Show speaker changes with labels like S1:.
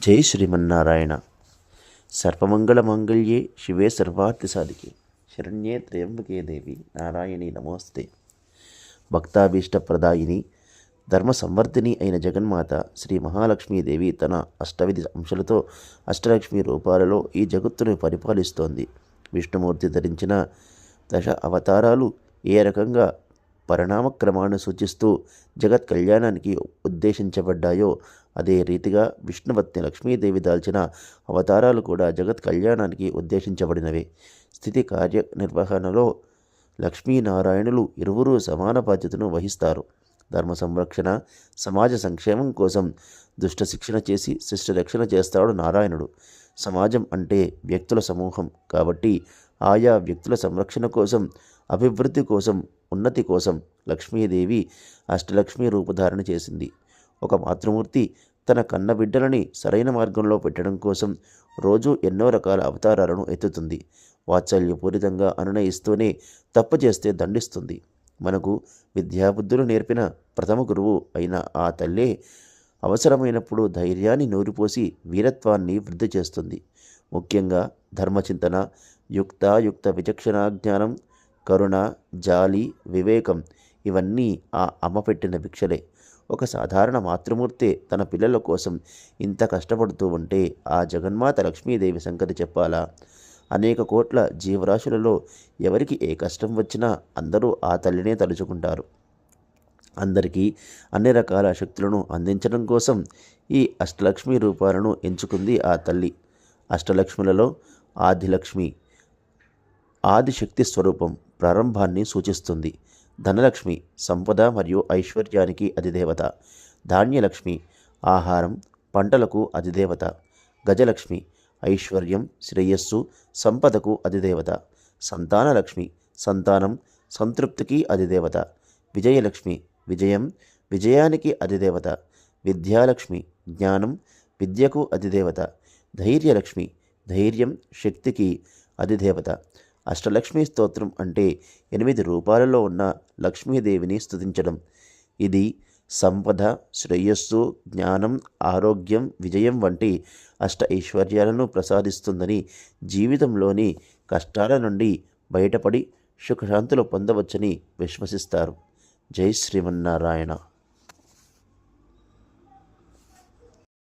S1: జై శ్రీమన్నారాయణ. సర్వమంగళమాంగళ్యే శివే సర్వార్థసాధికే శరణ్యే త్ర్యంబకే దేవి నారాయణి నమోస్తే. భక్తాభీష్టప్రదాయిని ధర్మ సంవర్ధిని అయిన జగన్మాత శ్రీ మహాలక్ష్మీదేవి తన అష్టవిధి అంశాలతో అష్టలక్ష్మి రూపాలలో ఈ జగత్తును పరిపాలిస్తోంది. విష్ణుమూర్తి ధరించిన దశ అవతారాలు ఏ రకంగా పరిణామక్రమాన్ని సూచిస్తూ జగత్ కళ్యాణానికి ఉద్దేశించబడ్డాయో అదే రీతిగా విష్ణువత్ని లక్ష్మీదేవి దాల్చిన అవతారాలు కూడా జగత్ కళ్యాణానికి ఉద్దేశించబడినవే. స్థితి కార్యనిర్వహణలో లక్ష్మీనారాయణులు ఇరువురు సమాన బాధ్యతను వహిస్తారు. ధర్మ సంరక్షణ, సమాజ సంక్షేమం కోసం దుష్ట శిక్షణ చేసి శిష్ట రక్షణ చేస్తాడు నారాయణుడు. సమాజం అంటే వ్యక్తుల సమూహం కాబట్టి ఆయా వ్యక్తుల సంరక్షణ కోసం, అభివృద్ధి కోసం, ఉన్నతి కోసం లక్ష్మీదేవి అష్టలక్ష్మి రూపధారణ చేసింది. ఒక మాతృమూర్తి తన కన్న బిడ్డలని సరైన మార్గంలో పెట్టడం కోసం రోజు ఎన్నో రకాల అవతారాలను ఎత్తుతుంది. వాత్సల్యపూరితంగా అనునయిస్తూనే తప్పు చేస్తే దండిస్తుంది. మనకు విద్యాబుద్ధులు నేర్పిన ప్రథమ గురువు అయిన ఆ తల్లే అవసరమైనప్పుడు ధైర్యాన్ని నూరిపోసి వీరత్వాన్ని వృద్ధి చేస్తుంది. ముఖ్యంగా ధర్మచింతన, యుక్త విచక్షణ జ్ఞానం, కరుణ, జాలి, వివేకం ఇవన్నీ ఆ అమ్మ పెట్టిన భిక్షలే. ఒక సాధారణ మాతృమూర్తే తన పిల్లల కోసం ఇంత కష్టపడుతూ ఉంటే ఆ జగన్మాత లక్ష్మీదేవి సంగతి చెప్పాలా? అనేక కోట్ల జీవరాశులలో ఎవరికి ఏ కష్టం వచ్చినా అందరూ ఆ తల్లినే తలుచుకుంటారు. అందరికీ అన్ని రకాల శక్తులను అందించడం కోసం ఈ అష్టలక్ష్మి రూపాలను ఎంచుకుంది ఆ తల్లి. అష్టలక్ష్ములలో ఆదిలక్ష్మి ఆదిశక్తి స్వరూపం, ప్రారంభాన్ని సూచిస్తుంది. ధనలక్ష్మి సంపద మరియు ఐశ్వర్యానికి అధిదేవత. ధాన్యలక్ష్మి ఆహారం, పంటలకు అధిదేవత. గజలక్ష్మి ఐశ్వర్యం, శ్రేయస్సు, సంపదకు అధిదేవత. సంతానలక్ష్మి సంతానం, సంతృప్తికి అధిదేవత. విజయలక్ష్మి విజయం, విజయానికి అధిదేవత. విద్యాలక్ష్మి జ్ఞానం, విద్యకు అధిదేవత. ధైర్యలక్ష్మి ధైర్యం, శక్తికి అధిదేవత. అష్టలక్ష్మి స్తోత్రం అంటే 8 రూపాలలో ఉన్న లక్ష్మీదేవిని స్తుతించడం. ఇది సంపద, శ్రేయస్సు, జ్ఞానం, ఆరోగ్యం, విజయం వంటి అష్ట ఐశ్వర్యాలను ప్రసాదిస్తుందని, జీవితంలోని కష్టాల నుండి బయటపడి సుఖశాంతులు పొందవచ్చని విశ్వసిస్తారు. జై శ్రీమన్నారాయణ.